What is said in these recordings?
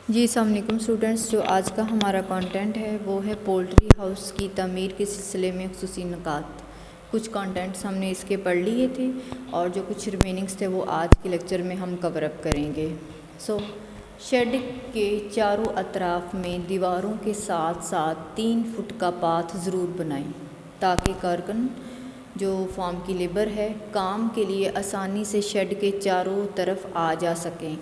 जी अस्सलाम वालेकुम स्टूडेंट्स। जो आज का हमारा कंटेंट है वो है पोल्ट्री हाउस की तमीर के सिलसिले में खुसूसी नुकात। कुछ कंटेंट्स हमने इसके पढ़ लिए थे और जो कुछ रिमेनिंग्स थे वो आज के लेक्चर में हम कवर अप करेंगे। शेड के चारों अतराफ में दीवारों के साथ साथ 3 फुट का पाथ ज़रूर बनाएं ताकि कारकुन जो फार्म की लेबर है काम के लिए आसानी से शेड के चारों तरफ आ जा सकें।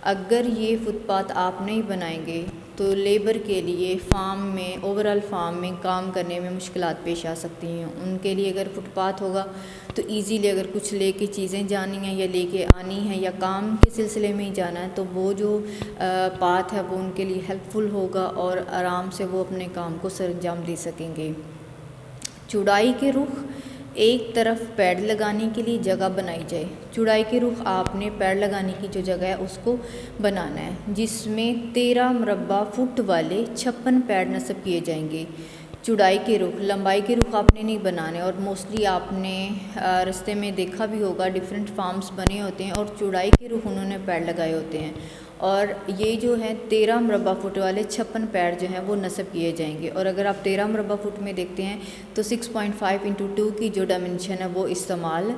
अगर ये फुटपाथ आप नहीं बनाएंगे तो लेबर के लिए फार्म में ओवरऑल फार्म में काम करने में मुश्किलात पेश आ सकती हैं। उनके लिए अगर फुटपाथ होगा तो इजीली अगर कुछ लेके चीज़ें जानी हैं या लेके आनी है या काम के सिलसिले में ही जाना है तो वो जो पाथ है वो उनके लिए हेल्पफुल होगा और आराम से वो अपने काम को सरअंजाम दे सकेंगे। चौड़ाई के रुख एक तरफ पैड लगाने के लिए जगह बनाई जाए। चौड़ाई के रुख आपने पैड लगाने की जो जगह है उसको बनाना है जिसमें 13 मुरब्बा फुट वाले 56 पैड नस्ब किए जाएंगे। चौड़ाई के रुख, लंबाई के रुख आपने नहीं बनाने और मोस्टली आपने रास्ते में देखा भी होगा डिफरेंट फार्म्स बने होते हैं और चौड़ाई के रुख उन्होंने पैड लगाए होते हैं और ये जो है 13 मुरब्बा फुट वाले 56 पैड जो हैं वो नस्ब किए जाएंगे। और अगर आप 13 मुरब्बा फुट में देखते हैं तो 6.5 × 2 की जो डायमेंशन है वो इस्तेमाल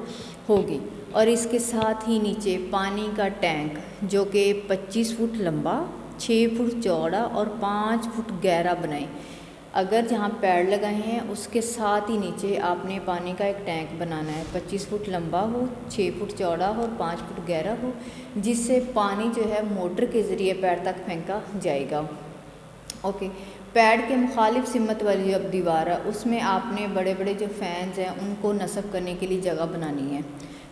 होगी। और इसके साथ ही नीचे पानी का टैंक जो कि 25 फुट लंबा, 6 फुट चौड़ा और 5 फुट गहरा बनाएं। अगर जहाँ पैड लगाए हैं उसके साथ ही नीचे आपने पानी का एक टैंक बनाना है, 25 फुट लंबा हो, 6 फुट चौड़ा हो और 5 फुट गहरा हो, जिससे पानी जो है मोटर के ज़रिए पैड तक फेंका जाएगा। ओके, पैड के मुखालिफ सिमत वाली जो दीवार है उसमें आपने बड़े बड़े जो फैंस हैं उनको नस्ब करने के लिए जगह बनानी है।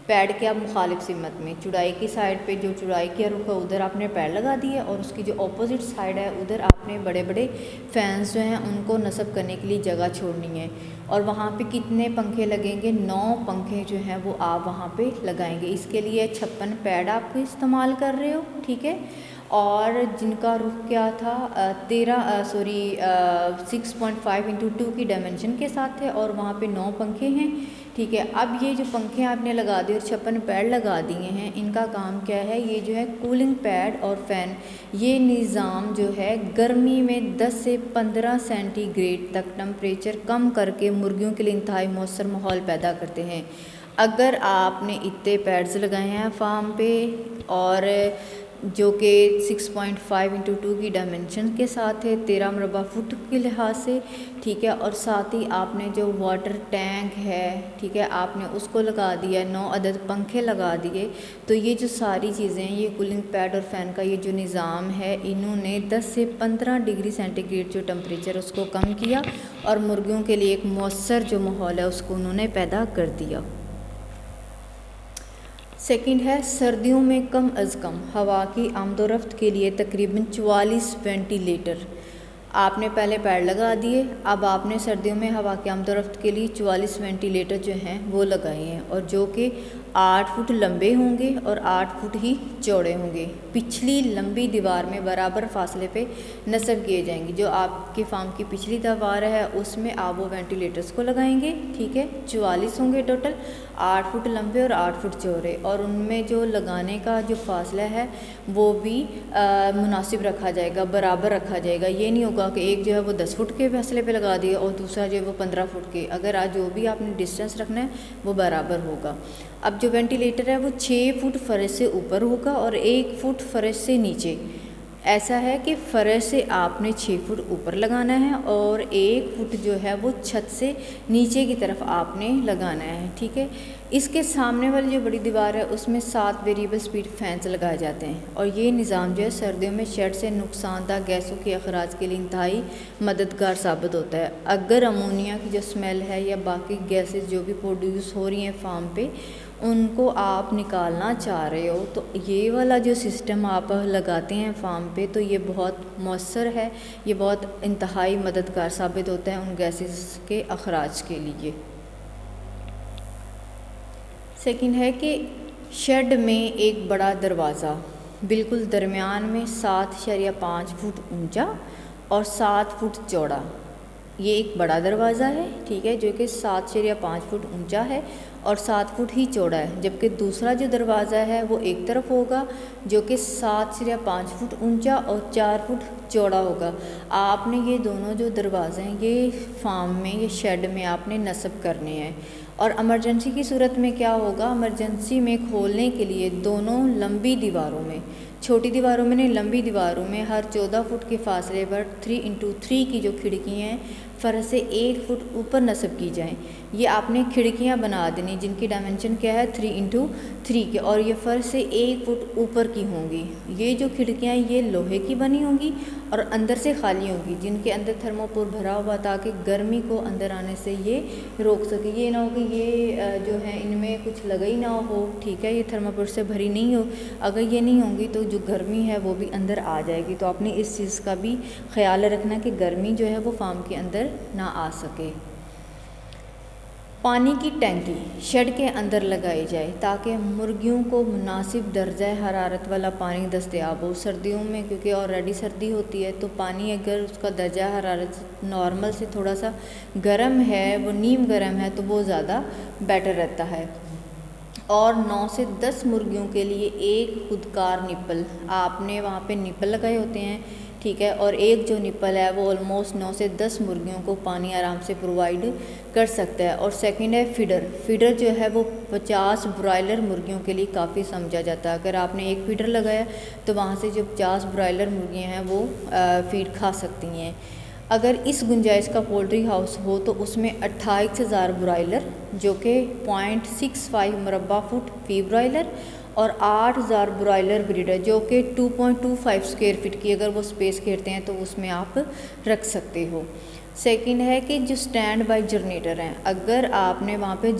पैड के आप मुखालिफ सिमत में चौड़ाई की साइड पे जो चौड़ाई का रुख है उधर आपने पैड लगा दिया और उसकी जो अपोजिट साइड है उधर आपने बड़े बड़े फैंस जो हैं उनको नस्ब करने के लिए जगह छोड़नी है। और वहाँ पे कितने पंखे लगेंगे? 9 पंखे जो हैं वो आप वहाँ पे लगाएंगे। इसके लिए 56 पैड आप इस्तेमाल कर रहे हो, ठीक है। और जिनका रुख क्या था 6.5 × 2 की डायमेंशन के साथ है और वहाँ पे 9 पंखे हैं, ठीक है। अब ये जो पंखे आपने लगा दिए और 56 पैड लगा दिए हैं, इनका काम क्या है? ये जो है कूलिंग पैड और फ़ैन, ये निज़ाम जो है गर्मी में 10 से 15 सेंटीग्रेड तक टेम्परेचर कम करके मुर्गियों के लिए इंतहाई मौसर माहौल पैदा करते हैं। अगर आपने इतने पैड्स लगाए हैं फार्म पे और जो कि 6.5 × 2 की डायमेंशन के साथ है 13 मुरब्बा फुट के लिहाज से, ठीक है। और साथ ही आपने जो वाटर टैंक है, ठीक है, आपने उसको लगा दिया, 9 अदद पंखे लगा दिए। तो ये जो सारी चीज़ें हैं, ये कूलिंग पैड और फ़ैन का ये जो निज़ाम है, इन्होंने 10 से 15 डिग्री सेंटीग्रेड जो टेम्परेचर उसको कम किया और मुर्गियों के लिए एक मौसर जो माहौल है उसको उन्होंने पैदा कर दिया। सेकंड है सर्दियों में कम अज़ कम हवा की आमदोरफ्त के लिए तकरीबन 44 वेंटिलेटर आपने पहले पैड लगा दिए। अब आपने सर्दियों में हवा की आमदोरफ्त के लिए 44 वेंटिलेटर जो हैं वो लगाए हैं और जो कि 8 फुट लंबे होंगे और 8 फुट ही चौड़े होंगे। पिछली लंबी दीवार में बराबर फासले पे नस्ब किए जाएंगे। जो आपके फार्म की पिछली दीवार है उसमें आप वो वेंटिलेटर्स को लगाएंगे, ठीक है। 44 होंगे टोटल, 8 फुट लंबे और 8 फुट चौड़े, और उनमें जो लगाने का जो फासला है वो भी मुनासिब रखा जाएगा, बराबर रखा जाएगा। ये नहीं होगा कि एक जो है वो 10 फुट के फासले पे लगा दिया और दूसरा जो है वो 15 फुट के। अगर आज जो भी आपने डिस्टेंस रखना है वो बराबर होगा। अब जो वेंटिलेटर है वो 6 फुट फर्श से ऊपर होगा और 1 फुट फर्श से नीचे। ऐसा है कि फर्श से आपने 6 फुट ऊपर लगाना है और 1 फुट जो है वो छत से नीचे की तरफ आपने लगाना है, ठीक है। इसके सामने वाली जो बड़ी दीवार है उसमें 7 वेरिएबल स्पीड फैंस लगाए जाते हैं और ये निज़ाम जो है सर्दियों में शेड से नुकसानदा गैसों के अखराज के लिए इंतहाई मददगार साबित होता है। अगर अमोनिया की जो स्मेल है या बाकी गैसेस जो भी प्रोड्यूस हो रही हैं फार्म पे उनको आप निकालना चाह रहे हो तो ये वाला जो सिस्टम आप लगाते हैं फार्म पे तो ये बहुत मौसर है, ये बहुत इंतहाई मददगार साबित होता है उन गैसेस के अखराज के लिए। सेकंड है कि शेड में एक बड़ा दरवाज़ा बिल्कुल दरमियान में 7.5 फुट ऊंचा और 7 फुट चौड़ा ये एक बड़ा दरवाज़ा है, ठीक है, जो कि 7 या 5 फुट ऊंचा है और 7 फुट ही चौड़ा है। जबकि दूसरा जो दरवाज़ा है वो एक तरफ होगा जो कि 7 या 5 फुट ऊंचा और 4 फुट चौड़ा होगा। आपने ये दोनों जो दरवाजे हैं ये फार्म में, ये शेड में आपने नस्ब करने हैं। और इमरजेंसी की सूरत में क्या होगा, इमरजेंसी में खोलने के लिए दोनों लंबी दीवारों में, छोटी दीवारों में नहीं, लंबी दीवारों में हर 14 फुट के फासले पर 3x3 की जो खिड़कियाँ हैं फर्श से 1 फुट ऊपर नस्ब की जाएं। ये आपने खिड़कियां बना देनी जिनकी डायमेंशन क्या है 3x3 के, और ये फर्श से 1 फुट ऊपर की होंगी। ये जो खिड़कियां ये लोहे की बनी होंगी और अंदर से खाली होंगी, जिनके अंदर थर्मोकोल भरा हुआ ताकि गर्मी को अंदर आने से ये रोक सके। ये ना हो कि ये जो है इनमें कुछ लगा ही ना हो, ठीक है, ये थर्मोकोल से भरी नहीं हो। अगर ये नहीं होंगी तो जो गर्मी है वो भी अंदर आ जाएगी। तो आपने इस चीज़ का भी ख्याल रखना कि गर्मी जो है वो फार्म के अंदर ना आ सके। पानी की टैंकी शेड के अंदर लगाई जाए ताकि मुर्गियों को मुनासिब दर्जा हरारत वाला पानी दस्तयाब हो। सर्दियों में क्योंकि ऑलरेडी सर्दी होती है तो पानी अगर उसका दर्जा हरारत नॉर्मल से थोड़ा सा गर्म है, वो नीम गर्म है, तो वो ज़्यादा बेटर रहता है। और 9 से 10 मुर्गियों के लिए एक खुदकार निप्पल, आपने वहाँ पे निप्पल लगाए होते हैं, ठीक है, और एक जो निप्पल है वो ऑलमोस्ट 9 से 10 मुर्गियों को पानी आराम से प्रोवाइड कर सकता है। और सेकंड है फीडर जो है वो 50 ब्रॉयलर मुर्गियों के लिए काफ़ी समझा जाता है। अगर आपने एक फीडर लगाया तो वहाँ से जो 50 ब्रॉयलर मुर्गियाँ हैं वो फीड खा सकती हैं। अगर इस गुंजाइश का पोल्ट्री हाउस हो तो उसमें 28,000 ब्रॉयलर जो कि 0.65 मुरबा फुट फी ब्रॉयलर और 8,000 ब्रॉयलर ब्रीडर जो कि 2.25 स्क्वायर फीट की अगर वो स्पेस घेरते हैं तो उसमें आप रख सकते हो। सेकंड है कि जो स्टैंड बाय जनरेटर हैं, अगर आपने वहाँ पे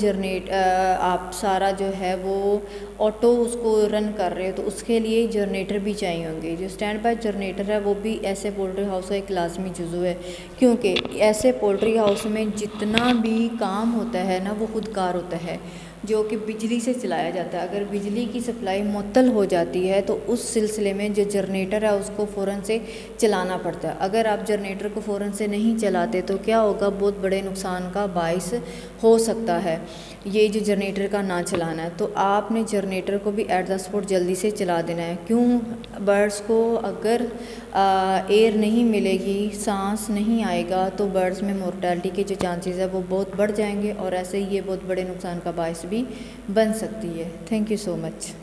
आप सारा जो है वो ऑटो उसको रन कर रहे हो तो उसके लिए जनरेटर भी चाहिए होंगे। जो स्टैंड बाय जनरेटर है वो भी ऐसे पोल्ट्री हाउस का एक लाजमी जुज़ू है, क्योंकि ऐसे पोल्ट्री हाउस में जितना भी काम होता है ना वो खुदकार होता है, जो कि बिजली से चलाया जाता है। अगर बिजली की सप्लाई मुअत्तल हो जाती है तो उस सिलसिले में जो जनरेटर है उसको फ़ौरन से चलाना पड़ता है। अगर आप जनरेटर को फ़ौरन से नहीं चलाते तो क्या होगा, बहुत बड़े नुकसान का बाइस हो सकता है ये जो जनरेटर का ना चलाना है। तो आपने जनरेटर को भी एट द स्पॉट जल्दी से चला देना है। क्यों, बर्ड्स को अगर एयर नहीं मिलेगी, सांस नहीं आएगा तो बर्ड्स में मोर्टेलिटी के जो चांसेस है वो बहुत बढ़ जाएंगे और ऐसे ही ये बहुत बड़े नुकसान का बाइस भी बन सकती है। Thank you so much.